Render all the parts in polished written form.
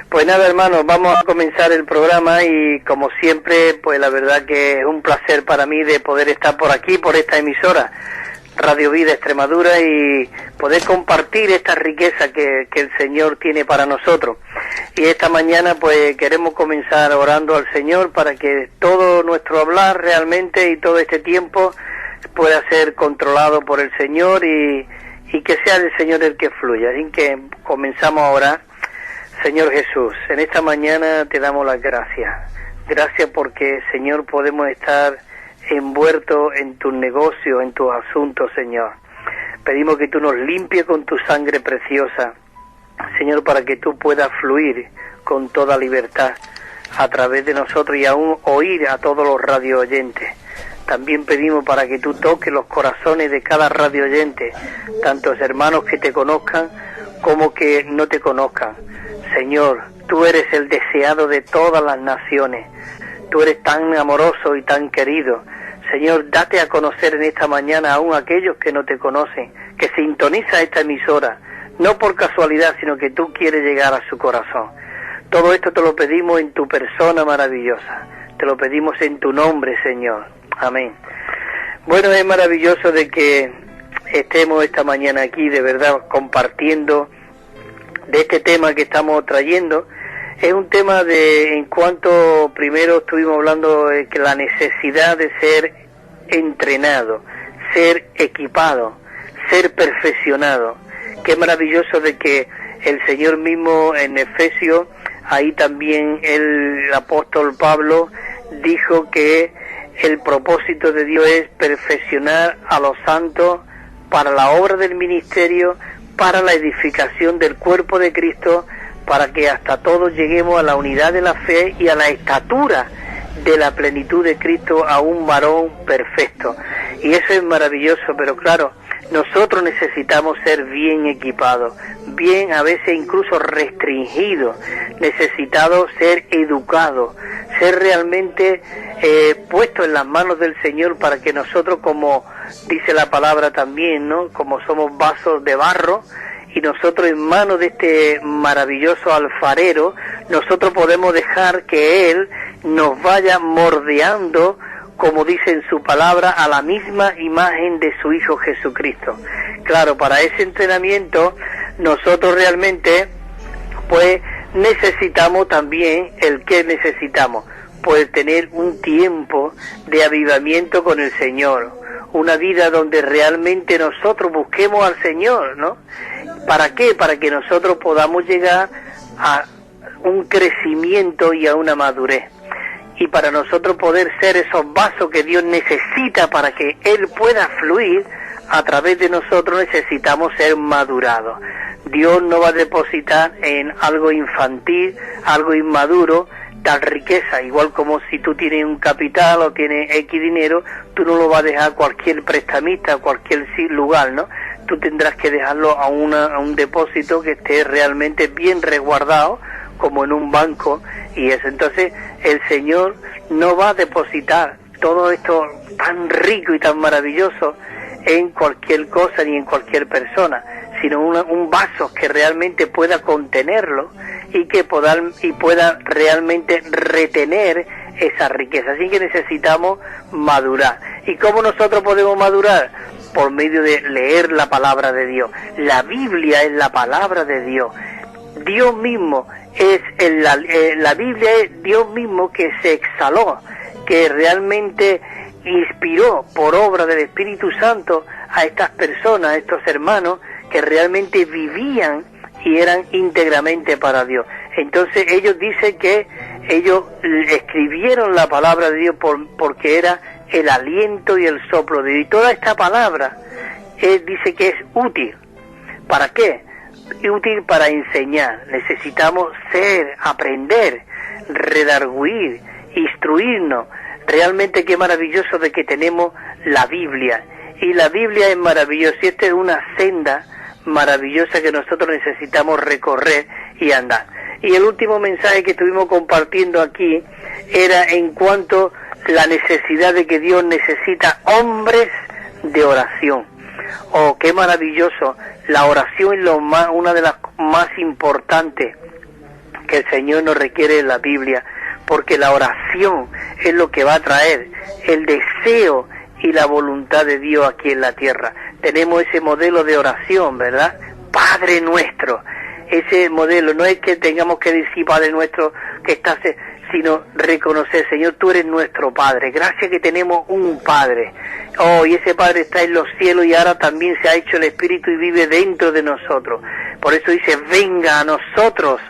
Pues nada, hermanos, vamos a comenzar el programa y como siempre, pues la verdad que es un placer para mí de poder estar por aquí, por esta emisora, Radio Vida Extremadura, y poder compartir esta riqueza que el Señor tiene para nosotros. Y esta mañana pues queremos comenzar orando al Señor para que todo nuestro hablar realmente y todo este tiempo pueda ser controlado por el Señor y que sea el Señor el que fluya. Así que comenzamos a orar. Señor Jesús, en esta mañana te damos las gracias. Gracias porque, Señor, podemos estar envueltos en tus negocios, en tus asuntos, Señor. Pedimos que tú nos limpies con tu sangre preciosa, Señor, para que tú puedas fluir con toda libertad a través de nosotros y aún oír a todos los radio oyentes. También pedimos para que tú toques los corazones de cada radio oyente, tantos hermanos que te conozcan como que no te conozcan. Señor, tú eres el deseado de todas las naciones. Tú eres tan amoroso y tan querido. Señor, date a conocer en esta mañana aún a aquellos que no te conocen, que sintoniza esta emisora, no por casualidad, sino que tú quieres llegar a su corazón. Todo esto te lo pedimos en tu persona maravillosa. Te lo pedimos en tu nombre, Señor. Amén. Bueno, es maravilloso de que estemos esta mañana aquí, de verdad, compartiendo de este tema que estamos trayendo. Es un tema en cuanto primero estuvimos hablando de que la necesidad de ser entrenado, ser equipado, ser perfeccionado. Qué maravilloso de que el Señor mismo en Efesios, ahí también el apóstol Pablo dijo que el propósito de Dios es perfeccionar a los santos para la obra del ministerio, para la edificación del cuerpo de Cristo, para que hasta todos lleguemos a la unidad de la fe y a la estatura de la plenitud de Cristo, a un varón perfecto. Y eso es maravilloso, pero claro, nosotros necesitamos ser bien equipados, bien a veces incluso restringidos, necesitados ser educados, ser realmente puestos en las manos del Señor para que nosotros, como dice la palabra también, ¿no?, como somos vasos de barro, y nosotros en manos de este maravilloso alfarero, nosotros podemos dejar que Él nos vaya moldeando, como dice en su palabra, a la misma imagen de su Hijo Jesucristo. Claro, para ese entrenamiento nosotros realmente pues necesitamos también, ¿qué necesitamos? Pues tener un tiempo de avivamiento con el Señor, una vida donde realmente nosotros busquemos al Señor, ¿no? ¿Para qué? Para que nosotros podamos llegar a un crecimiento y a una madurez. Y para nosotros poder ser esos vasos que Dios necesita para que Él pueda fluir a través de nosotros, necesitamos ser madurados. Dios no va a depositar en algo infantil, algo inmaduro, tal riqueza. Igual como si tú tienes un capital o tienes X dinero, tú no lo vas a dejar a cualquier prestamista, a cualquier lugar, ¿no? Tú tendrás que dejarlo a un depósito que esté realmente bien resguardado, como en un banco, y eso. Entonces el Señor no va a depositar todo esto tan rico y tan maravilloso en cualquier cosa ni en cualquier persona, sino un vaso que realmente pueda contenerlo y que pueda realmente retener esa riqueza. Así que necesitamos madurar. ¿Y cómo nosotros podemos madurar? Por medio de leer la palabra de Dios. La Biblia es la palabra de Dios. Dios mismo es la Biblia es Dios mismo que se exhaló, que realmente inspiró por obra del Espíritu Santo a estas personas, a estos hermanos que realmente vivían y eran íntegramente para Dios. Entonces ellos dicen que ellos escribieron la palabra de Dios porque era el aliento y el soplo de Dios. Y toda esta palabra dice que es útil. ¿Para qué? Útil para enseñar. Necesitamos aprender, redarguir, instruirnos. Realmente qué maravilloso de que tenemos la Biblia. Y la Biblia es maravillosa. Y esta es una senda maravillosa que nosotros necesitamos recorrer y andar. Y el último mensaje que estuvimos compartiendo aquí era en cuanto a la necesidad de que Dios necesita hombres de oración. Oh, qué maravilloso. La oración es una de las más importantes que el Señor nos requiere en la Biblia, porque la oración es lo que va a traer el deseo y la voluntad de Dios aquí en la tierra. Tenemos ese modelo de oración, ¿verdad? Padre nuestro, ese modelo, no es que tengamos que decir Padre nuestro que estás, sino reconocer, Señor, tú eres nuestro Padre, gracias que tenemos un Padre, oh, y ese Padre está en los cielos y ahora también se ha hecho el Espíritu y vive dentro de nosotros. Por eso dice, venga a nosotros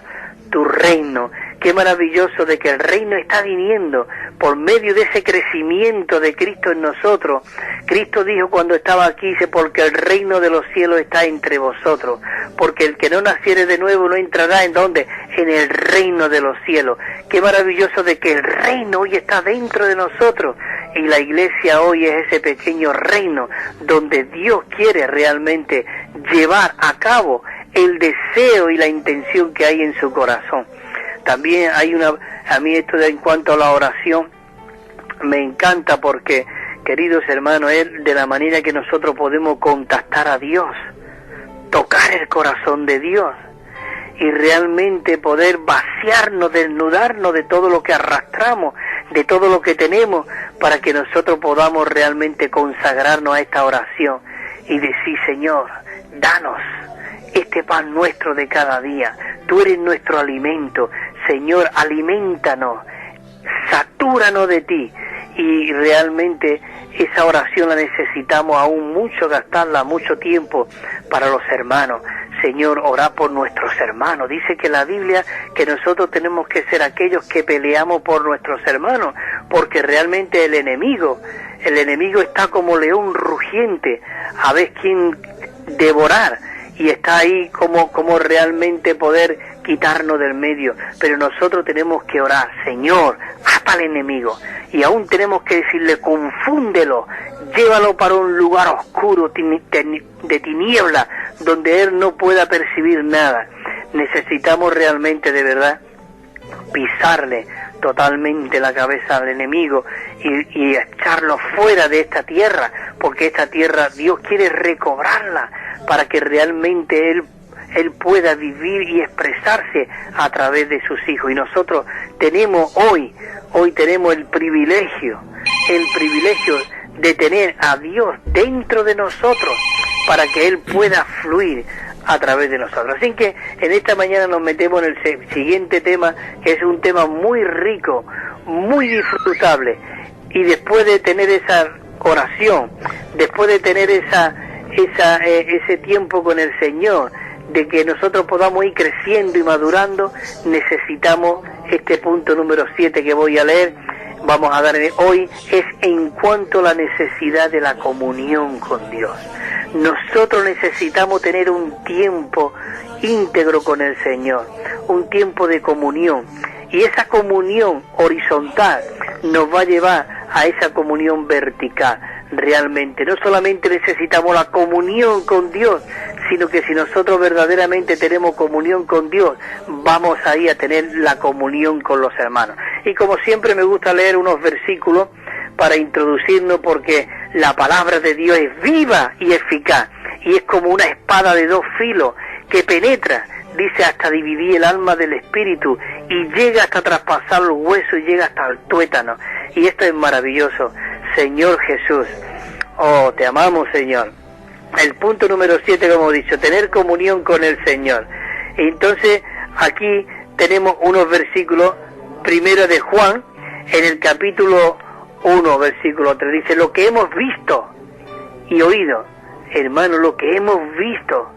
tu reino. Qué maravilloso de que el reino está viniendo por medio de ese crecimiento de Cristo en nosotros. Cristo dijo cuando estaba aquí, dice, porque el reino de los cielos está entre vosotros, porque el que no naciere de nuevo no entrará en ¿dónde? En el reino de los cielos. Qué maravilloso de que el reino hoy está dentro de nosotros, y la iglesia hoy es ese pequeño reino donde Dios quiere realmente llevar a cabo el deseo y la intención que hay en su corazón. También hay a mí esto en cuanto a la oración, me encanta porque, queridos hermanos, es de la manera que nosotros podemos contactar a Dios, tocar el corazón de Dios y realmente poder vaciarnos, desnudarnos de todo lo que arrastramos, de todo lo que tenemos, para que nosotros podamos realmente consagrarnos a esta oración y decir, Señor, danos este pan nuestro de cada día, tú eres nuestro alimento, Señor, alimentanos, satúranos de ti, y realmente esa oración la necesitamos aún mucho, gastarla mucho tiempo para los hermanos. Señor, orá por nuestros hermanos. Dice que la Biblia que nosotros tenemos que ser aquellos que peleamos por nuestros hermanos, porque realmente el enemigo está como león rugiente, a ver quién devorar, y está ahí como realmente poder quitarnos del medio. Pero nosotros tenemos que orar, Señor, ata al enemigo, y aún tenemos que decirle, confúndelo, llévalo para un lugar oscuro de tiniebla, donde él no pueda percibir nada. Necesitamos realmente, de verdad, pisarle totalmente la cabeza al enemigo y echarlo fuera de esta tierra, porque esta tierra Dios quiere recobrarla para que realmente él pueda vivir y expresarse a través de sus hijos. Y nosotros tenemos hoy tenemos el privilegio de tener a Dios dentro de nosotros para que Él pueda fluir a través de nosotros. Así que en esta mañana nos metemos en el siguiente tema, que es un tema muy rico, muy disfrutable, y después de tener esa oración, después de tener ese tiempo con el Señor, de que nosotros podamos ir creciendo y madurando, necesitamos este punto número 7 que voy a leer, vamos a dar hoy, es en cuanto a la necesidad de la comunión con Dios. Nosotros necesitamos tener un tiempo íntegro con el Señor, un tiempo de comunión, y esa comunión horizontal nos va a llevar a esa comunión vertical. Realmente, no solamente necesitamos la comunión con Dios, sino que si nosotros verdaderamente tenemos comunión con Dios, vamos ahí a tener la comunión con los hermanos. Y como siempre me gusta leer unos versículos para introducirnos, porque la palabra de Dios es viva y eficaz, y es como una espada de dos filos que penetra, dice, hasta dividir el alma del espíritu, y llega hasta traspasar los huesos y llega hasta el tuétano. Y esto es maravilloso. Señor Jesús, oh, te amamos, Señor. El punto número 7, como he dicho, tener comunión con el Señor. Entonces, aquí tenemos unos versículos, primero de Juan, en el capítulo 1, versículo 3, dice, lo que hemos visto y oído, hermano, lo que hemos visto,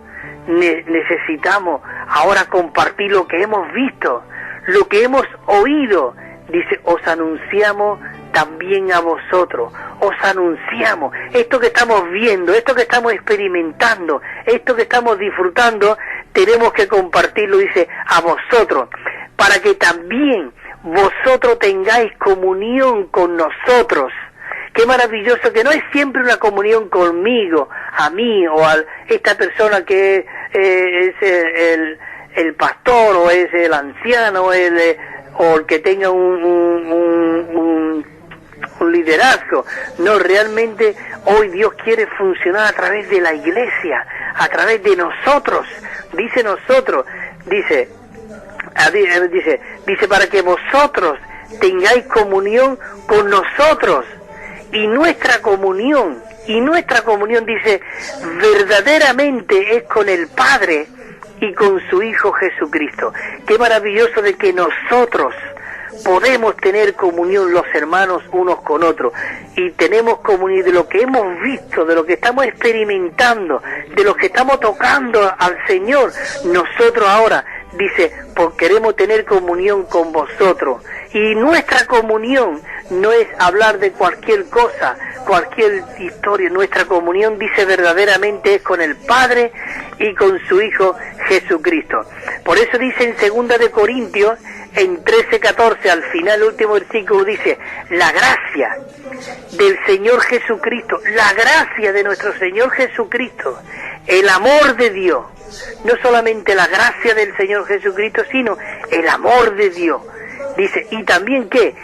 necesitamos ahora compartir lo que hemos visto, lo que hemos oído, dice, os anunciamos también a vosotros, os anunciamos, esto que estamos viendo, esto que estamos experimentando, esto que estamos disfrutando, tenemos que compartirlo, dice, a vosotros, para que también vosotros tengáis comunión con nosotros. Qué maravilloso, que no es siempre una comunión conmigo, a mí, o a esta persona que es el pastor, o es el anciano, o el que tenga un liderazgo. No, realmente hoy Dios quiere funcionar a través de la iglesia, a través de nosotros, dice, Dice, para que vosotros tengáis comunión con nosotros, y nuestra comunión, dice, verdaderamente es con el Padre y con su Hijo Jesucristo. Qué maravilloso de que nosotros podemos tener comunión, los hermanos, unos con otros, y tenemos comunión de lo que hemos visto, de lo que estamos experimentando, de lo que estamos tocando al Señor. Nosotros ahora, dice, pues queremos tener comunión con vosotros, y nuestra comunión no es hablar de cualquier cosa, cualquier historia. Nuestra comunión, dice, verdaderamente es con el Padre y con su Hijo Jesucristo. Por eso dice en 2 de Corintios, en 13:14, al final, el último versículo, dice, la gracia del Señor Jesucristo, la gracia de nuestro Señor Jesucristo, el amor de Dios, no solamente la gracia del Señor Jesucristo, sino el amor de Dios. Dice, y también ¿qué?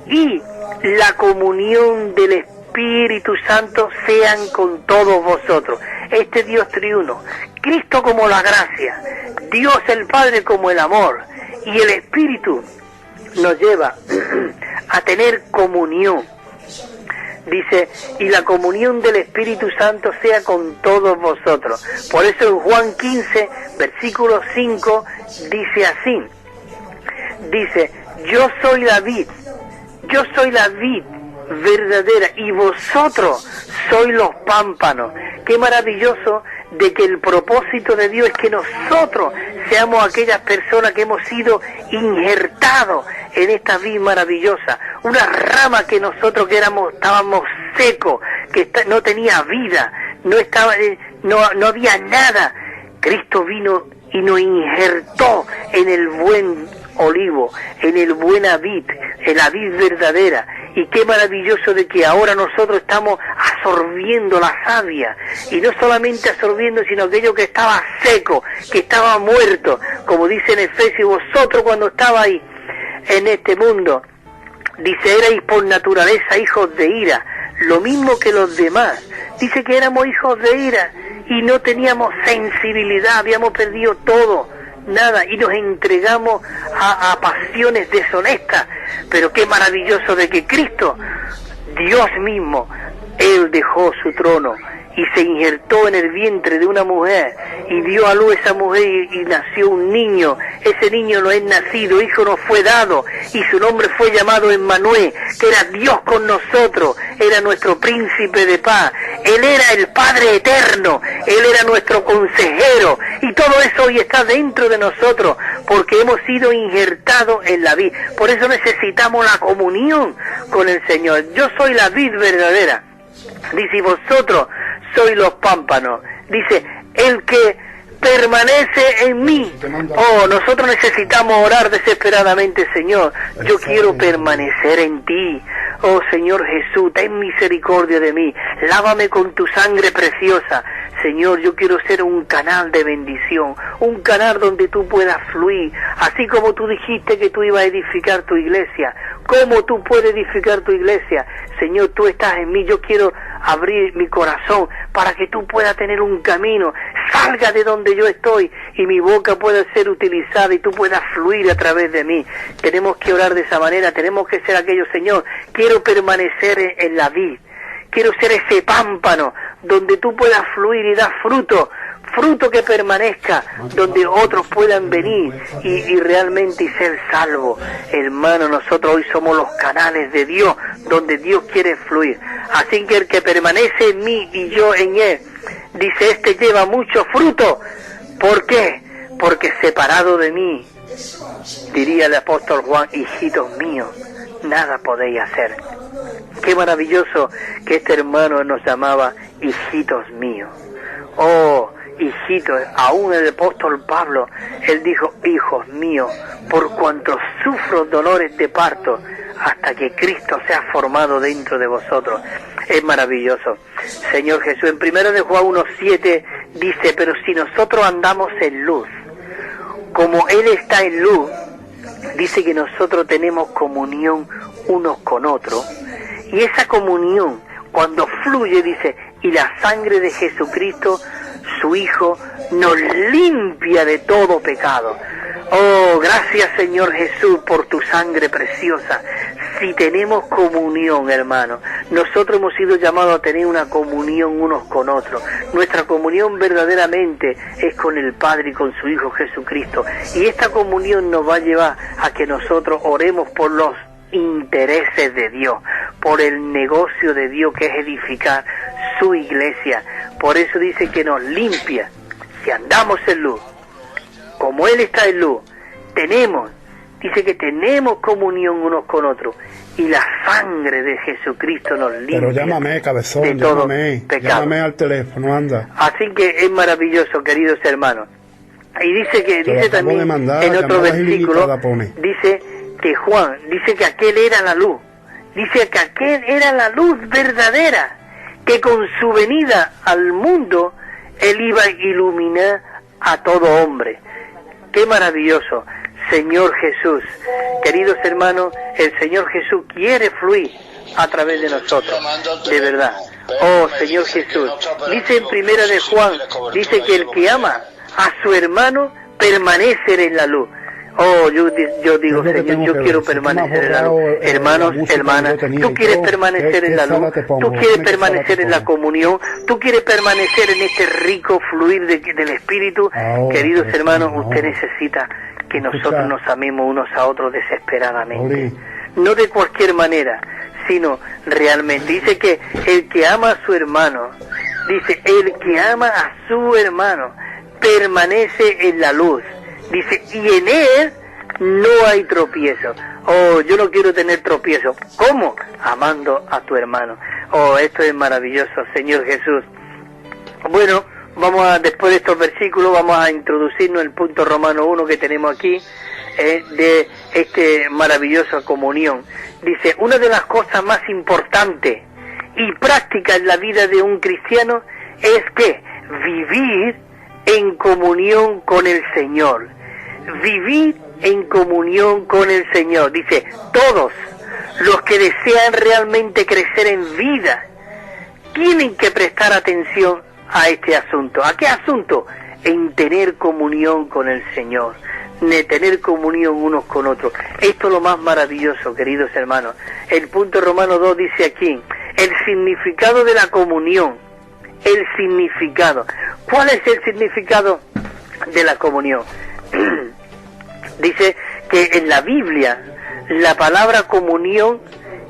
Y la comunión del Espíritu Santo sean con todos vosotros. Este Dios triuno, Cristo como la gracia, Dios el Padre como el amor, y el Espíritu nos lleva a tener comunión. Dice, y la comunión del Espíritu Santo sea con todos vosotros. Por eso en Juan 15, versículo 5, dice así, dice, yo soy la vid verdadera, y vosotros sois los pámpanos. Qué maravilloso de que el propósito de Dios es que nosotros seamos aquellas personas que hemos sido injertados en esta vid maravillosa, una rama que nosotros que estábamos secos, que no tenía vida, no había nada. Cristo vino y nos injertó en el buen olivo, en el buena vid, en la vid verdadera. Y qué maravilloso de que ahora nosotros estamos absorbiendo la savia, y no solamente absorbiendo, sino aquello que estaba seco, que estaba muerto, como dice en Efesios, vosotros cuando estabais en este mundo, dice, erais por naturaleza hijos de ira, lo mismo que los demás. Dice que éramos hijos de ira y no teníamos sensibilidad, habíamos perdido todo, nada, y nos entregamos a pasiones deshonestas. Pero qué maravilloso de que Cristo, Dios mismo, Él dejó su trono y se injertó en el vientre de una mujer y dio a luz esa mujer y nació un niño. Ese niño no es nacido, hijo nos fue dado, y su nombre fue llamado Emmanuel, que era Dios con nosotros, era nuestro príncipe de paz. Él era el Padre eterno, Él era nuestro consejero, y todo eso hoy está dentro de nosotros porque hemos sido injertados en la vid. Por eso necesitamos la comunión con el Señor. Yo soy la vid verdadera, dice, y vosotros sois los pámpanos. Dice, el que permanece en mí. Oh, nosotros necesitamos orar desesperadamente, Señor, yo quiero permanecer en ti. Oh Señor Jesús, ten misericordia de mí, lávame con tu sangre preciosa. Señor, yo quiero ser un canal de bendición, un canal donde tú puedas fluir, así como tú dijiste que tú ibas a edificar tu iglesia. ¿Cómo tú puedes edificar tu iglesia? Señor, tú estás en mí, yo quiero abrir mi corazón para que tú puedas tener un camino, salga de donde yo estoy y mi boca pueda ser utilizada y tú puedas fluir a través de mí. Tenemos que orar de esa manera, tenemos que ser aquellos, Señor, quiero permanecer en la vid, quiero ser ese pámpano donde tú puedas fluir y dar fruto que permanezca, donde otros puedan venir y realmente ser salvos. Hermano, nosotros hoy somos los canales de Dios, donde Dios quiere fluir. Así que el que permanece en mí y yo en él, dice, este lleva mucho fruto. ¿Por qué? Porque separado de mí, diría el apóstol Juan, hijitos míos, nada podéis hacer. Qué maravilloso que este hermano nos llamaba hijitos míos. Oh, hijitos, aún el apóstol Pablo, él dijo, hijos míos, por cuanto sufro dolores de parto, hasta que Cristo sea formado dentro de vosotros. Es maravilloso. Señor Jesús, en 1 de Juan 1:7 dice, pero si nosotros andamos en luz, como Él está en luz, dice que nosotros tenemos comunión unos con otros, y esa comunión, cuando fluye, dice, y la sangre de Jesucristo, su Hijo, nos limpia de todo pecado. Oh, gracias Señor Jesús por tu sangre preciosa. Si tenemos comunión, hermano, nosotros hemos sido llamados a tener una comunión unos con otros. Nuestra comunión verdaderamente es con el Padre y con su Hijo Jesucristo. Y esta comunión nos va a llevar a que nosotros oremos por los intereses de Dios, por el negocio de Dios, que es edificar su iglesia. Por eso dice que nos limpia. Si andamos en luz, como Él está en luz, dice que tenemos comunión unos con otros, y la sangre de Jesucristo nos limpia. Pero llámame, cabezón, llámame al teléfono, anda. Así que es maravilloso, queridos hermanos. Y dice también en otro versículo, dice que Juan, dice que aquel era la luz, dice que aquel era la luz verdadera, que con su venida al mundo, Él iba a iluminar a todo hombre. ¡Qué maravilloso! Señor Jesús, queridos hermanos, el Señor Jesús quiere fluir a través de nosotros, de verdad. Oh, Señor Jesús, dice en primera de Juan, dice que el que ama a su hermano permanece en la luz. Oh, yo digo, Señor, yo quiero permanecer en la luz. Hermanos, hermanas, tú quieres permanecer en la luz, tú quieres permanecer en la comunión, tú quieres permanecer en este rico fluir del Espíritu. Queridos hermanos, usted necesita que nosotros nos amemos unos a otros desesperadamente. No de cualquier manera, sino realmente. Dice que el que ama a su hermano, dice, el que ama a su hermano permanece en la luz. Dice, y en Él no hay tropiezo. Oh, yo no quiero tener tropiezo. ¿Cómo? Amando a tu hermano. Oh, esto es maravilloso, Señor Jesús. Bueno, después de estos versículos, vamos a introducirnos el punto Romano 1 que tenemos aquí, de maravillosa comunión. Dice, una de las cosas más importantes y prácticas en la vida de un cristiano es que vivir en comunión con el Señor. Vivir en comunión con el Señor. Dice, todos los que desean realmente crecer en vida tienen que prestar atención a este asunto. ¿A qué asunto? En tener comunión con el Señor, de tener comunión unos con otros. Esto es lo más maravilloso, queridos hermanos. El punto Romano 2 dice aquí, el significado de la comunión. El significado. ¿Cuál es el significado de la comunión? Dice que en la Biblia la palabra comunión,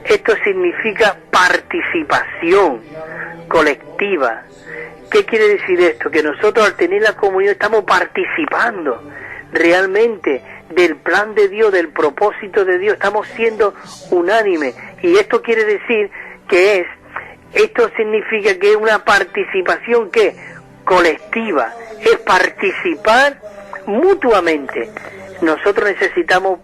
esto significa participación colectiva. ¿Qué quiere decir esto? Que nosotros al tener la comunión estamos participando realmente del plan de Dios, del propósito de Dios, estamos siendo unánimes. Y esto quiere decir que esto significa que es una participación que colectiva, es participar mutuamente. Nosotros necesitamos,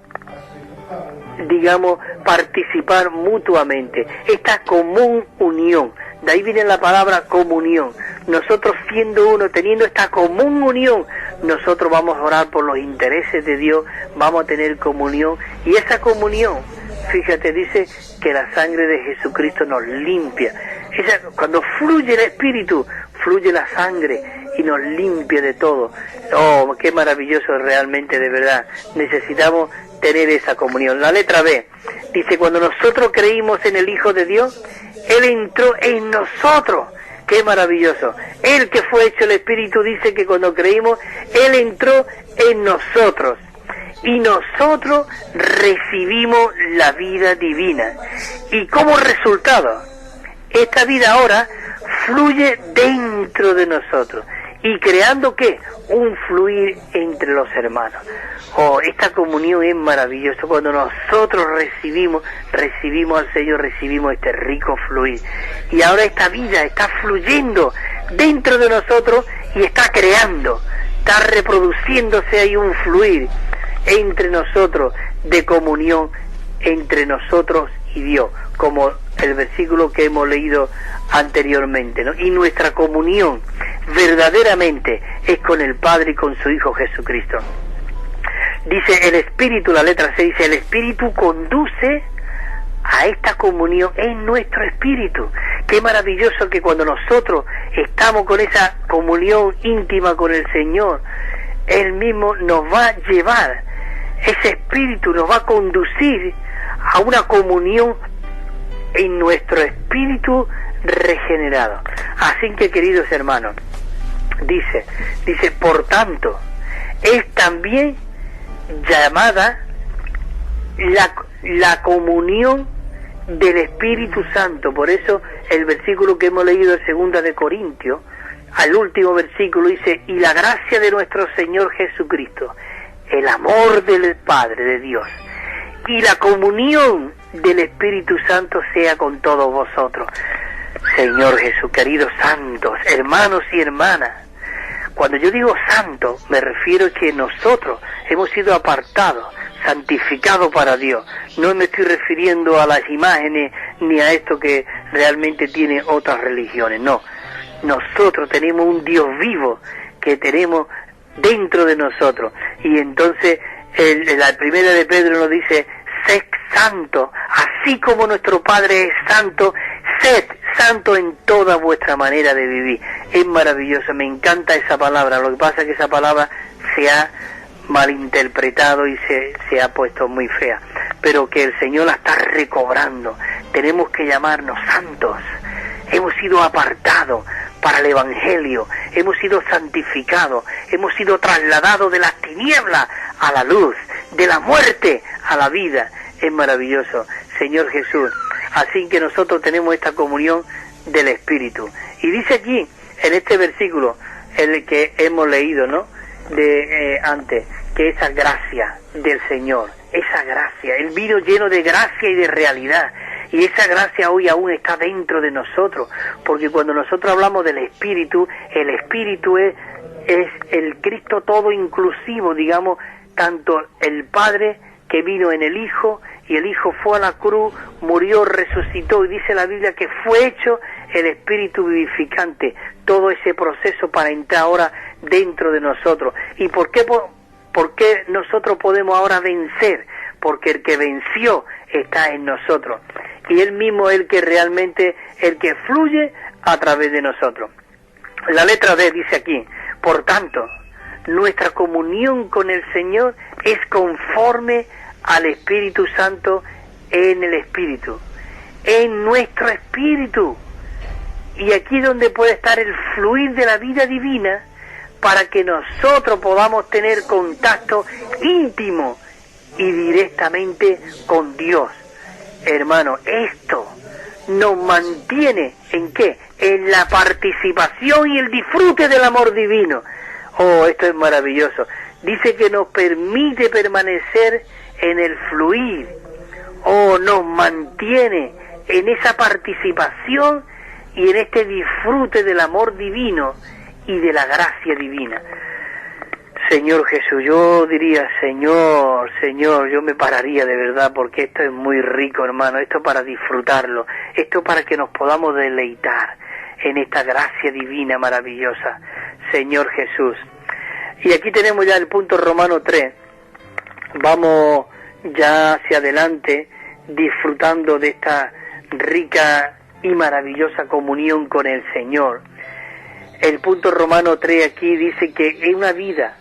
participar mutuamente. Esta común unión, de ahí viene la palabra comunión. Nosotros siendo uno, teniendo esta común unión, nosotros vamos a orar por los intereses de Dios, vamos a tener comunión, y esa comunión, fíjate, dice que la sangre de Jesucristo nos limpia. Cuando fluye el Espíritu, fluye la sangre y nos limpia de todo. Oh, qué maravilloso realmente, de verdad. Necesitamos tener esa comunión. La letra B dice, cuando nosotros creímos en el Hijo de Dios, Él entró en nosotros. Qué maravilloso. Él que fue hecho el Espíritu, dice que cuando creímos, Él entró en nosotros. Y nosotros recibimos la vida divina. Y como resultado, esta vida ahora fluye dentro de nosotros. ¿Y creando qué? Un fluir entre los hermanos. Oh, esta comunión es maravillosa. Cuando nosotros recibimos al Señor, recibimos este rico fluir. Y ahora esta vida está fluyendo dentro de nosotros y está creando, está reproduciéndose ahí un fluir entre nosotros, de comunión entre nosotros y Dios, como el versículo que hemos leído anteriormente, ¿no? Y nuestra comunión verdaderamente es con el Padre y con su Hijo Jesucristo. Dice el Espíritu, la letra C dice, el Espíritu conduce a esta comunión en nuestro espíritu. Qué maravilloso que cuando nosotros estamos con esa comunión íntima con el Señor, Él mismo nos va a llevar, ese espíritu nos va a conducir a una comunión en nuestro espíritu regenerado. Así que, queridos hermanos, dice, por tanto, es también llamada la comunión del Espíritu Santo. Por eso el versículo que hemos leído en 2 de Corintios, al último versículo dice: y la gracia de nuestro Señor Jesucristo, el amor del Padre de Dios y la comunión del Espíritu Santo sea con todos vosotros. Señor Jesús, queridos santos, hermanos y hermanas, cuando yo digo santo, me refiero a que nosotros hemos sido apartados, santificados para Dios. No me estoy refiriendo a las imágenes ni a esto que realmente tiene otras religiones, no. Nosotros tenemos un Dios vivo que tenemos dentro de nosotros. Y entonces la primera de Pedro nos dice: sed santo, así como nuestro Padre es santo, sed santo en toda vuestra manera de vivir. Es maravilloso, me encanta esa palabra. Lo que pasa es que esa palabra se ha malinterpretado y se ha puesto muy fea, pero que el Señor la está recobrando. Tenemos que llamarnos santos. Hemos sido apartados para el Evangelio, hemos sido santificados, hemos sido trasladados de las tinieblas a la luz, de la muerte a la vida. Es maravilloso, Señor Jesús. Así que nosotros tenemos esta comunión del Espíritu. Y dice aquí, en este versículo, el que hemos leído, ¿no?, antes, que esa gracia del Señor, esa gracia, Él vino lleno de gracia y de realidad. Y esa gracia hoy aún está dentro de nosotros, porque cuando nosotros hablamos del Espíritu, el Espíritu es el Cristo todo inclusivo, digamos, tanto el Padre que vino en el Hijo, y el Hijo fue a la cruz, murió, resucitó, y dice la Biblia que fue hecho el Espíritu vivificante, todo ese proceso para entrar ahora dentro de nosotros. ¿Y por qué nosotros podemos ahora vencer? Porque el que venció está en nosotros, y Él mismo es el que realmente, el que fluye a través de nosotros. La letra D dice aquí: por tanto, nuestra comunión con el Señor es conforme al Espíritu Santo en el Espíritu, en nuestro espíritu. Y aquí es donde puede estar el fluir de la vida divina, para que nosotros podamos tener contacto íntimo y directamente con Dios. Hermano, esto nos mantiene ¿en qué? En la participación y el disfrute del amor divino. Oh, esto es maravilloso. Dice que nos permite permanecer en el fluir. Oh, nos mantiene en esa participación y en este disfrute del amor divino y de la gracia divina. Señor Jesús, yo diría: Señor, yo me pararía de verdad, porque esto es muy rico, hermano. Esto para disfrutarlo, esto para que nos podamos deleitar en esta gracia divina maravillosa, Señor Jesús. Y aquí tenemos ya el punto Romano 3. Vamos ya hacia adelante, disfrutando de esta rica y maravillosa comunión con el Señor. El punto Romano 3 aquí dice que es una vida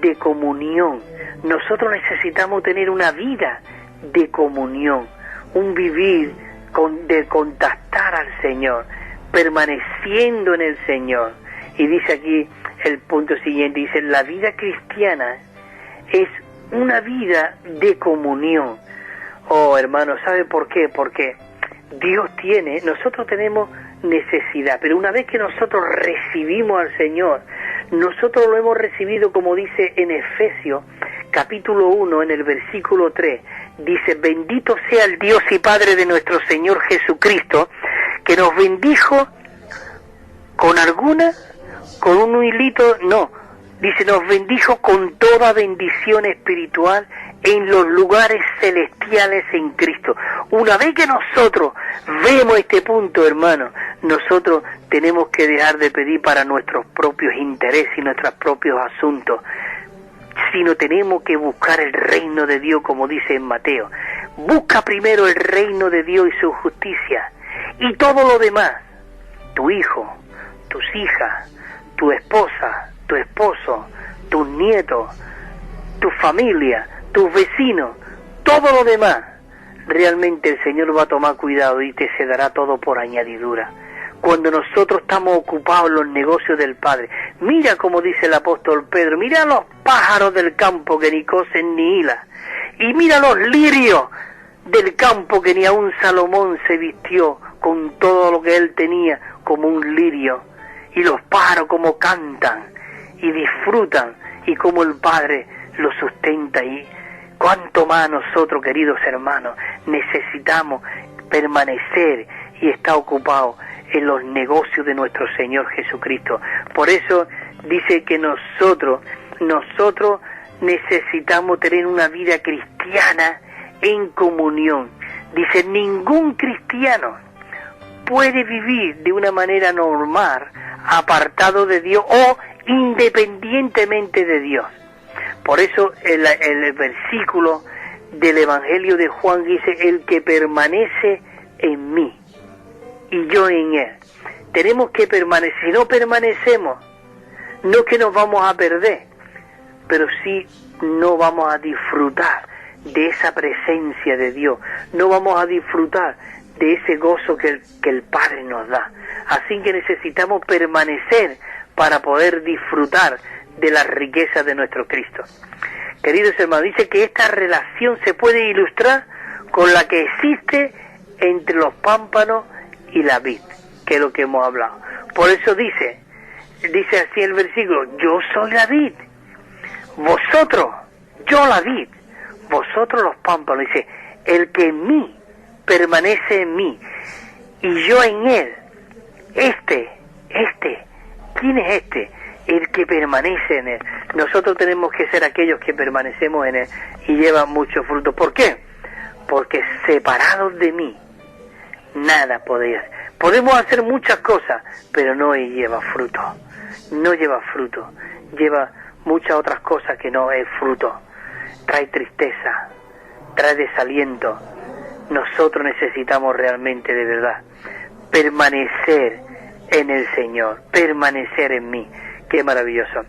de comunión. Nosotros necesitamos tener una vida de comunión, un vivir de contactar al Señor, permaneciendo en el Señor. Y dice aquí el punto siguiente, dice: la vida cristiana es una vida de comunión. Oh, hermano, ¿sabe por qué? Porque nosotros tenemos necesidad, pero una vez que nosotros recibimos al Señor, nosotros lo hemos recibido, como dice en Efesios capítulo 1, en el versículo 3, dice: bendito sea el Dios y Padre de nuestro Señor Jesucristo, que nos bendijo con un hilito, no, dice, nos bendijo con toda bendición espiritual en los lugares celestiales en Cristo. Una vez que nosotros vemos este punto, hermano, nosotros tenemos que dejar de pedir para nuestros propios intereses y nuestros propios asuntos, sino tenemos que buscar el reino de Dios, como dice en Mateo. Busca primero el reino de Dios y su justicia, y todo lo demás, tu hijo, tus hijas, tu esposa, tu esposo, tus nietos, tu familia, tus vecinos, todo lo demás, realmente el Señor va a tomar cuidado y te se dará todo por añadidura. Cuando nosotros estamos ocupados en los negocios del Padre, mira como dice el apóstol Pedro, mira los pájaros del campo que ni cosen ni hilan, y mira los lirios del campo que ni aun Salomón se vistió con todo lo que él tenía como un lirio, y los pájaros como cantan y disfrutan, y como el Padre los sustenta. Y cuánto más nosotros, queridos hermanos, necesitamos permanecer y estar ocupados en los negocios de nuestro Señor Jesucristo. Por eso dice que nosotros necesitamos tener una vida cristiana en comunión. Dice, ningún cristiano puede vivir de una manera normal, apartado de Dios o independientemente de Dios. Por eso el versículo del Evangelio de Juan dice, el que permanece en mí y yo en él. Tenemos que permanecer. Si no permanecemos, no que nos vamos a perder, pero sí no vamos a disfrutar de esa presencia de Dios, no vamos a disfrutar de ese gozo que el Padre nos da. Así que necesitamos permanecer para poder disfrutar de la riqueza de nuestro Cristo. Queridos hermanos, dice que esta relación se puede ilustrar con la que existe entre los pámpanos y la vid, que es lo que hemos hablado. Por eso dice así el versículo, yo soy la vid, vosotros, yo la vid, vosotros los pámpanos. Dice, el que en mí permanece en mí y yo en él, ¿quién es este? El que permanece en él. Nosotros tenemos que ser aquellos que permanecemos en él y llevan mucho fruto. ¿Por qué? Porque separados de mí nada podéis. Podemos hacer muchas cosas, pero no lleva fruto. No lleva fruto. Lleva muchas otras cosas que no es fruto. Trae tristeza, trae desaliento. Nosotros necesitamos realmente, de verdad, permanecer en el Señor, permanecer en mí. Qué maravilloso.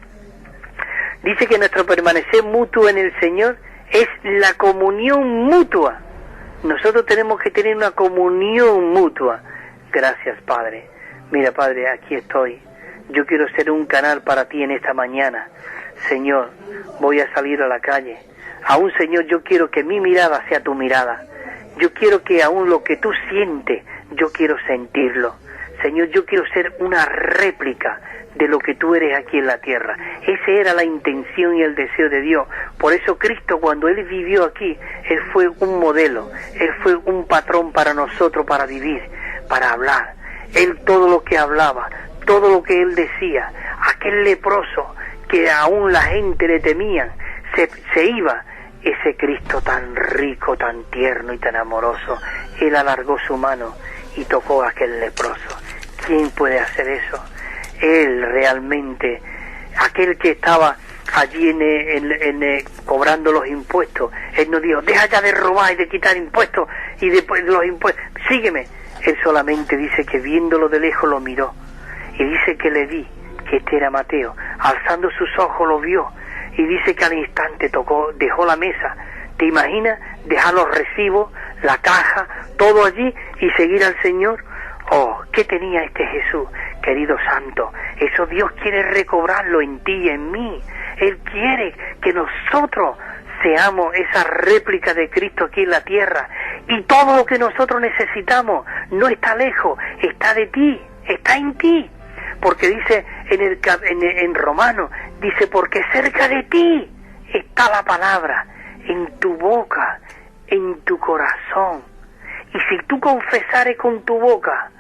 Dice que nuestro permanecer mutuo en el Señor es la comunión mutua. Nosotros tenemos que tener una comunión mutua. Gracias, Padre. Mira, Padre, aquí estoy. Yo quiero ser un canal para ti en esta mañana. Señor, voy a salir a la calle. Aún, Señor, yo quiero que mi mirada sea tu mirada. Yo quiero que aún lo que tú sientes, yo quiero sentirlo. Señor, yo quiero ser una réplica de lo que tú eres aquí en la tierra. Esa era la intención y el deseo de Dios. Por eso Cristo, cuando Él vivió aquí, Él fue un modelo, Él fue un patrón para nosotros, para vivir, para hablar. Él todo lo que hablaba, todo lo que Él decía, aquel leproso que aún la gente le temía, se iba. Ese Cristo tan rico, tan tierno y tan amoroso, Él alargó su mano y tocó a aquel leproso. ¿Quién puede hacer eso? Él realmente, aquel que estaba allí cobrando los impuestos, Él no dijo, deja ya de robar y de quitar impuestos y después de los impuestos, sígueme. Él solamente dice que viéndolo de lejos lo miró y dice que le vi que este era Mateo. Alzando sus ojos lo vio y dice que al instante dejó la mesa. ¿Te imaginas dejar los recibos, la caja, todo allí y seguir al Señor? Oh, ¿qué tenía este Jesús? Querido santo, eso Dios quiere recobrarlo en ti y en mí. Él quiere que nosotros seamos esa réplica de Cristo aquí en la tierra. Y todo lo que nosotros necesitamos no está lejos, está de ti, está en ti. Porque dice en Romanos, dice, porque cerca de ti está la palabra, en tu boca, en tu corazón. Y si tú confesares con tu boca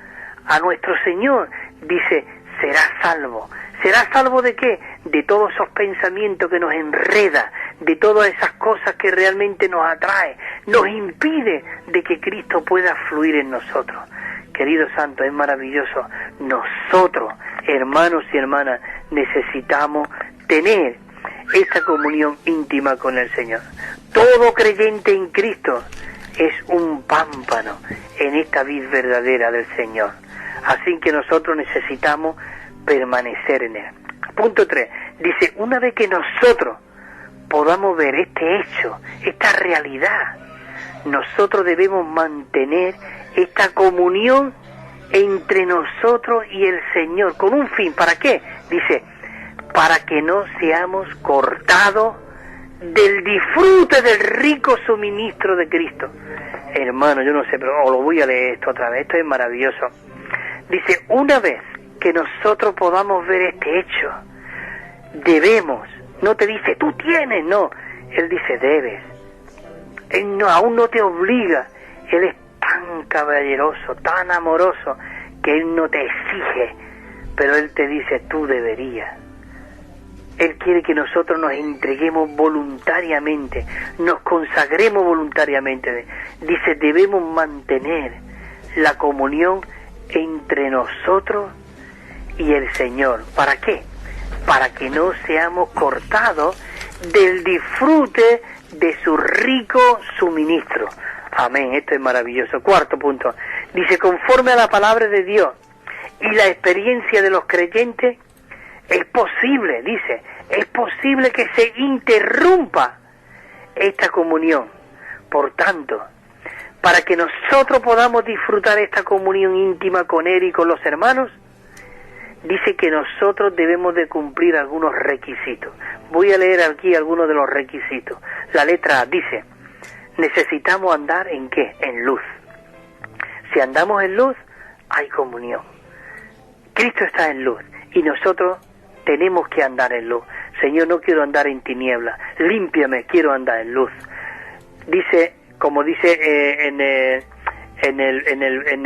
a nuestro Señor, dice, serás salvo. ¿Serás salvo de qué? De todos esos pensamientos que nos enreda, de todas esas cosas que realmente nos atrae, nos impide de que Cristo pueda fluir en nosotros. Querido santo, es maravilloso. Nosotros, hermanos y hermanas, necesitamos tener esa comunión íntima con el Señor. Todo creyente en Cristo es un pámpano en esta vid verdadera del Señor. Así que nosotros necesitamos permanecer en Él. Punto 3. Dice, una vez que nosotros podamos ver este hecho, esta realidad, nosotros debemos mantener esta comunión entre nosotros y el Señor, con un fin. ¿Para qué? Dice, para que no seamos cortados del disfrute del rico suministro de Cristo. Hermano, yo no sé, pero lo voy a leer esto otra vez, esto es maravilloso. Dice, una vez que nosotros podamos ver este hecho, debemos, no te dice, tú tienes, no, Él dice, debes. Él no, aún no te obliga, Él es tan caballeroso, tan amoroso, que Él no te exige, pero Él te dice, tú deberías. Él quiere que nosotros nos entreguemos voluntariamente, nos consagremos voluntariamente. Dice, debemos mantener la comunión entre nosotros y el Señor. ¿Para qué? Para que no seamos cortados del disfrute de su rico suministro. Amén, esto es maravilloso. Cuarto punto. Dice, conforme a la palabra de Dios y la experiencia de los creyentes, es posible, dice, es posible que se interrumpa esta comunión. Por tanto, para que nosotros podamos disfrutar esta comunión íntima con Él y con los hermanos, dice que nosotros debemos de cumplir algunos requisitos. Voy a leer aquí algunos de los requisitos. La letra A dice, necesitamos andar ¿en qué? En luz. Si andamos en luz, hay comunión. Cristo está en luz y nosotros tenemos que andar en luz. Señor, no quiero andar en tinieblas, límpiame, quiero andar en luz. Dice, como dice en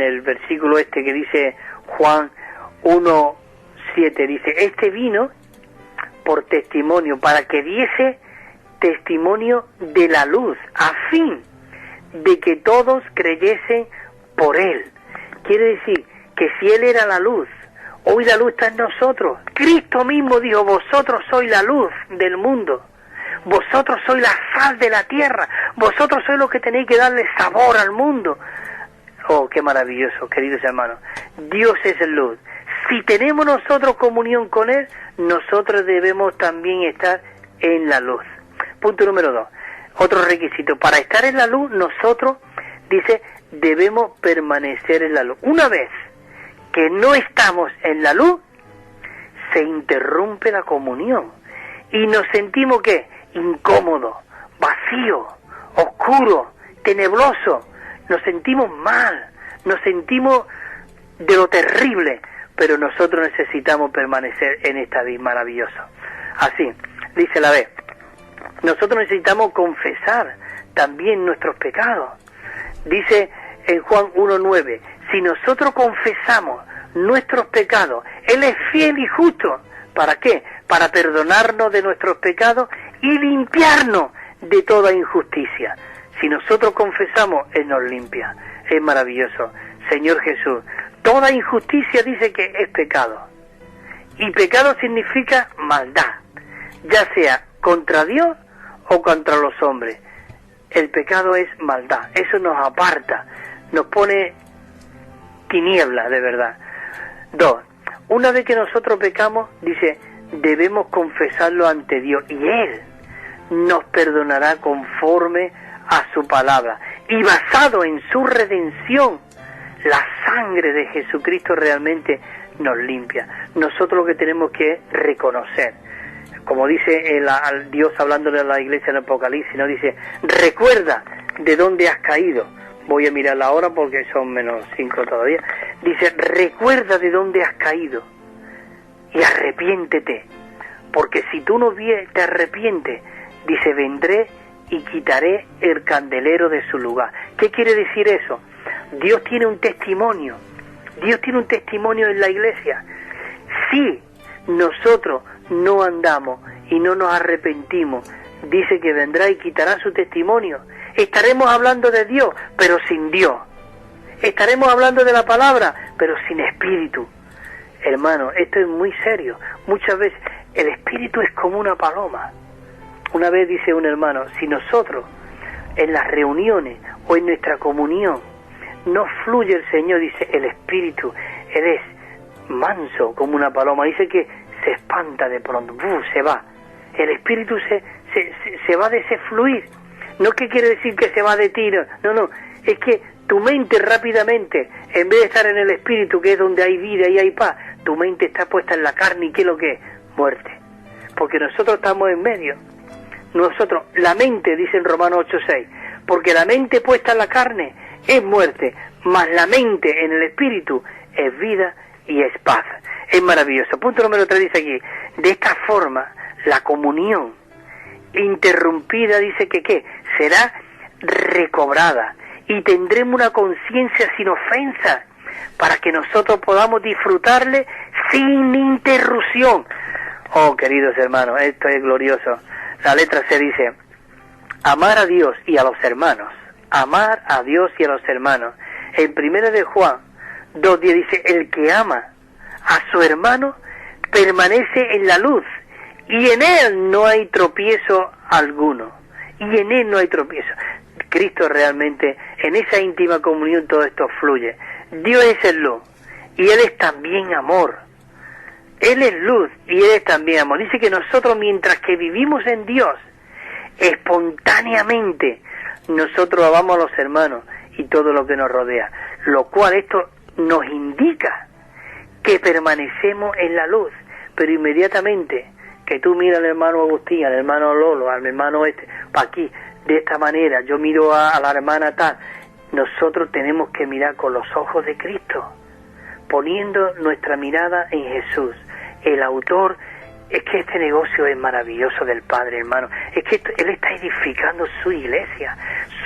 el versículo este que dice Juan 1:7, dice, este vino por testimonio, para que diese testimonio de la luz, a fin de que todos creyesen por Él. Quiere decir que si Él era la luz, hoy la luz está en nosotros. Cristo mismo dijo, vosotros sois la luz del mundo. Vosotros sois la sal de la tierra. Vosotros sois los que tenéis que darle sabor al mundo. Oh, qué maravilloso, queridos hermanos. Dios es luz. Si tenemos nosotros comunión con Él, nosotros debemos también estar en la luz. Punto número 2. Otro requisito. Para estar en la luz, nosotros, dice, debemos permanecer en la luz. Una vez que no estamos en la luz, se interrumpe la comunión y nos sentimos ¿qué? Incómodos, vacíos, oscuros, tenebrosos, nos sentimos mal, nos sentimos de lo terrible, pero nosotros necesitamos permanecer en esta vida maravillosa. Así, dice la B, nosotros necesitamos confesar también nuestros pecados. Dice en Juan 1:9, si nosotros confesamos nuestros pecados, Él es fiel y justo. ¿Para qué? Para perdonarnos de nuestros pecados y limpiarnos de toda injusticia. Si nosotros confesamos, Él nos limpia. Es maravilloso. Señor Jesús, toda injusticia dice que es pecado. Y pecado significa maldad, ya sea contra Dios o contra los hombres. El pecado es maldad. Eso nos aparta, nos pone tiniebla de verdad. 2. Una vez que nosotros pecamos, dice, debemos confesarlo ante Dios y Él nos perdonará conforme a su palabra. Y basado en su redención, la sangre de Jesucristo realmente nos limpia. Nosotros lo que tenemos que reconocer, como dice Dios hablándole a la iglesia en Apocalipsis, ¿no? Dice, recuerda de dónde has caído. Voy a mirar la hora porque son -5 todavía. Dice, recuerda de dónde has caído y arrepiéntete, porque si tú no te arrepientes, dice, vendré y quitaré el candelero de su lugar. ¿Qué quiere decir eso? Dios tiene un testimonio. Dios tiene un testimonio en la iglesia. Si nosotros no andamos y no nos arrepentimos, dice que vendrá y quitará su testimonio. Estaremos hablando de Dios, pero sin Dios. Estaremos hablando de la palabra, pero sin espíritu. Hermano, esto es muy serio. Muchas veces el espíritu es como una paloma. Una vez dice un hermano, si nosotros en las reuniones o en nuestra comunión no fluye el Señor, dice el espíritu, Él es manso como una paloma. Dice que se espanta de pronto, se va. El espíritu se va de ese fluir. No es que quiere decir que se va de ti, no, es que tu mente rápidamente, en vez de estar en el espíritu, que es donde hay vida y hay paz, tu mente está puesta en la carne. ¿Y qué es lo que es? Muerte. Porque nosotros estamos en medio. Nosotros, la mente, dice en Romanos 8:6, porque la mente puesta en la carne es muerte, mas la mente en el espíritu es vida y es paz. Es maravilloso. Punto número 3 dice aquí, de esta forma, la comunión interrumpida, dice que ¿qué? Será recobrada y tendremos una conciencia sin ofensa para que nosotros podamos disfrutarle sin interrupción. Oh, queridos hermanos, esto es glorioso. La letra C dice, amar a Dios y a los hermanos. Amar a Dios y a los hermanos. En 1 de Juan 2:10 dice, el que ama a su hermano permanece en la luz y en él no hay tropiezo alguno. Y en él no hay tropiezo. Cristo realmente, en esa íntima comunión todo esto fluye. Dios es el luz y Él es también amor. Él es luz y Él es también amor. Dice que nosotros, mientras que vivimos en Dios, espontáneamente nosotros amamos a los hermanos y todo lo que nos rodea, lo cual esto nos indica que permanecemos en la luz. Pero inmediatamente que tú miras al hermano Agustín, al hermano Lolo, al hermano para aquí, de esta manera, yo miro a la hermana tal, nosotros tenemos que mirar con los ojos de Cristo, poniendo nuestra mirada en Jesús, el autor. Es que este negocio es maravilloso del Padre, hermano. Es que Él está edificando su iglesia,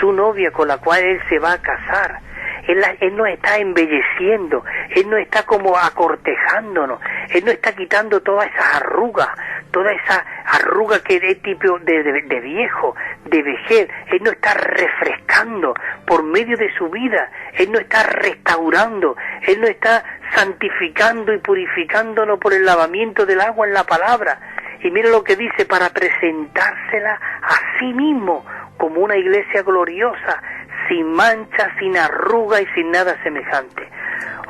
su novia con la cual Él se va a casar. Él nos está embelleciendo, Él nos está como acortejándonos, Él nos está quitando todas esas arrugas, toda esa arruga que es tipo de viejo, de vejez. Él nos está refrescando por medio de su vida, Él nos está restaurando, Él nos está santificando y purificándonos por el lavamiento del agua en la palabra. Y mira lo que dice, para presentársela a sí mismo como una iglesia gloriosa, sin mancha, sin arruga y sin nada semejante.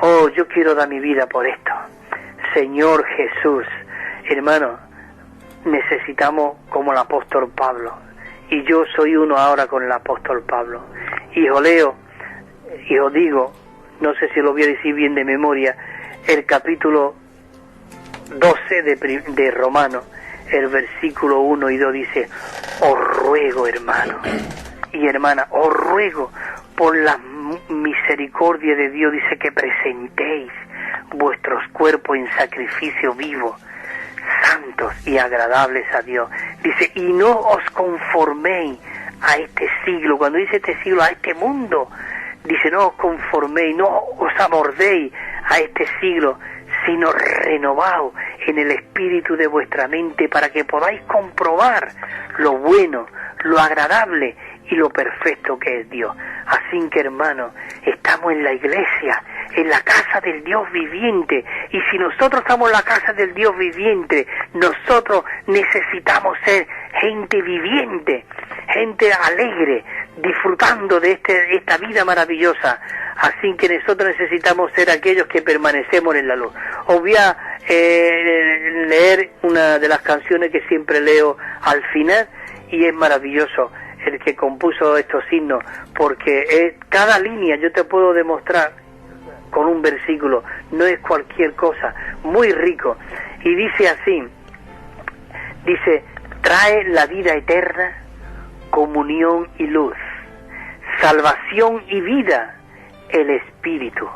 Oh, yo quiero dar mi vida por esto. Señor Jesús, hermano, necesitamos como el apóstol Pablo. Y yo soy uno ahora con el apóstol Pablo. Y os leo, y os digo, no sé si lo voy a decir bien de memoria, el capítulo 12 de Romanos, el versículo 1 y 2 dice, os ruego, hermano y hermana, os ruego por la misericordia de Dios, dice, que presentéis vuestros cuerpos en sacrificio vivo, santos y agradables a Dios. Dice, y no os conforméis a este siglo. Cuando dice este siglo, a este mundo, dice, no os conforméis, no os amordéis a este siglo, sino renovaos en el espíritu de vuestra mente, para que podáis comprobar lo bueno, lo agradable y lo perfecto que es Dios. Así que, hermanos, estamos en la iglesia, en la casa del Dios viviente, y si nosotros estamos en la casa del Dios viviente, nosotros necesitamos ser gente viviente, gente alegre, disfrutando de esta vida maravillosa. Así que nosotros necesitamos ser aquellos que permanecemos en la luz. Os voy a leer una de las canciones que siempre leo al final, y es maravilloso el que compuso estos himnos, porque cada línea yo te puedo demostrar con un versículo, no es cualquier cosa, muy rico. Y dice así, dice, trae la vida eterna, comunión y luz, salvación y vida, el Espíritu.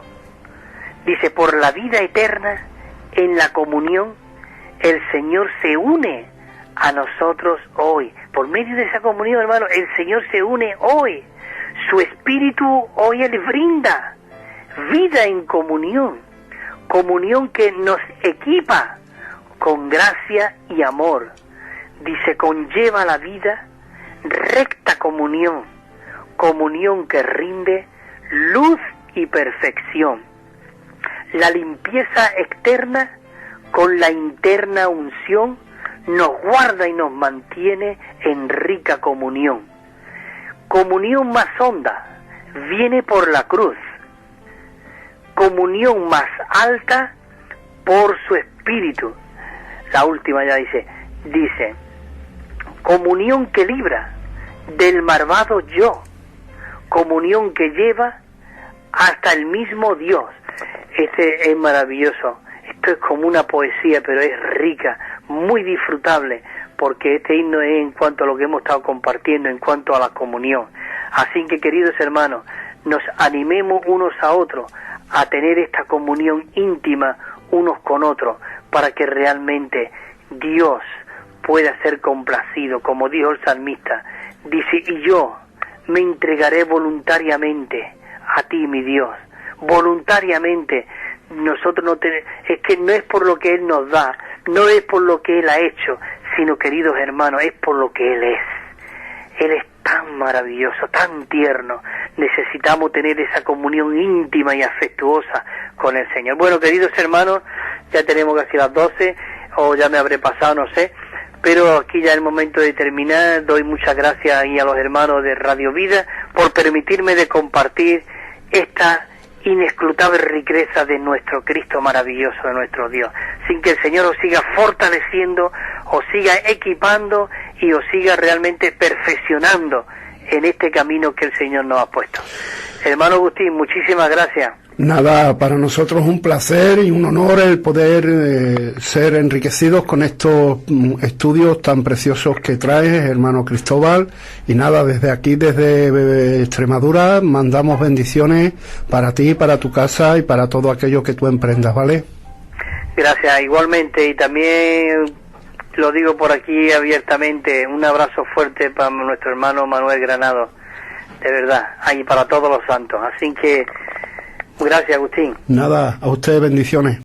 Dice, por la vida eterna, en la comunión, el Señor se une a nosotros hoy. Por medio de esa comunión, hermano, el Señor se une hoy. Su Espíritu hoy Él brinda vida en comunión, comunión que nos equipa con gracia y amor. Dice, conlleva la vida, recta comunión, comunión que rinde luz y perfección. La limpieza externa con la interna unción nos guarda y nos mantiene en rica comunión. Comunión más honda viene por la cruz. Comunión más alta por su Espíritu. la última ya dice, comunión que libra del malvado yo, comunión que lleva hasta el mismo Dios. Este es maravilloso. Esto es como una poesía, pero es rica, muy disfrutable, porque este himno es en cuanto a lo que hemos estado compartiendo, en cuanto a la comunión. Así que, queridos hermanos, nos animemos unos a otros a tener esta comunión íntima unos con otros, para que realmente Dios pueda ser complacido, como dijo el salmista. Dice, y yo me entregaré voluntariamente a ti, mi Dios. Voluntariamente. Nosotros es que no es por lo que Él nos da, no es por lo que Él ha hecho, sino, queridos hermanos, es por lo que Él es. Él es tan maravilloso, tan tierno. Necesitamos tener esa comunión íntima y afectuosa con el Señor. Bueno, queridos hermanos, ya tenemos casi las 12, o ya me habré pasado, no sé, pero aquí ya es el momento de terminar. Doy muchas gracias ahí a los hermanos de Radio Vida por permitirme de compartir esta inescrutable riqueza de nuestro Cristo maravilloso, de nuestro Dios, sin que el Señor os siga fortaleciendo, os siga equipando y os siga realmente perfeccionando en este camino que el Señor nos ha puesto. Hermano Agustín, muchísimas gracias. Nada, para nosotros un placer y un honor el poder ser enriquecidos con estos estudios tan preciosos que traes, hermano Cristóbal. Y nada, desde aquí, desde Extremadura, mandamos bendiciones para ti, para tu casa y para todo aquello que tú emprendas, ¿vale? Gracias, igualmente, y también lo digo por aquí abiertamente, un abrazo fuerte para nuestro hermano Manuel Granado, de verdad, ahí para todos los santos. Así que gracias, Agustín. Nada, a usted bendiciones.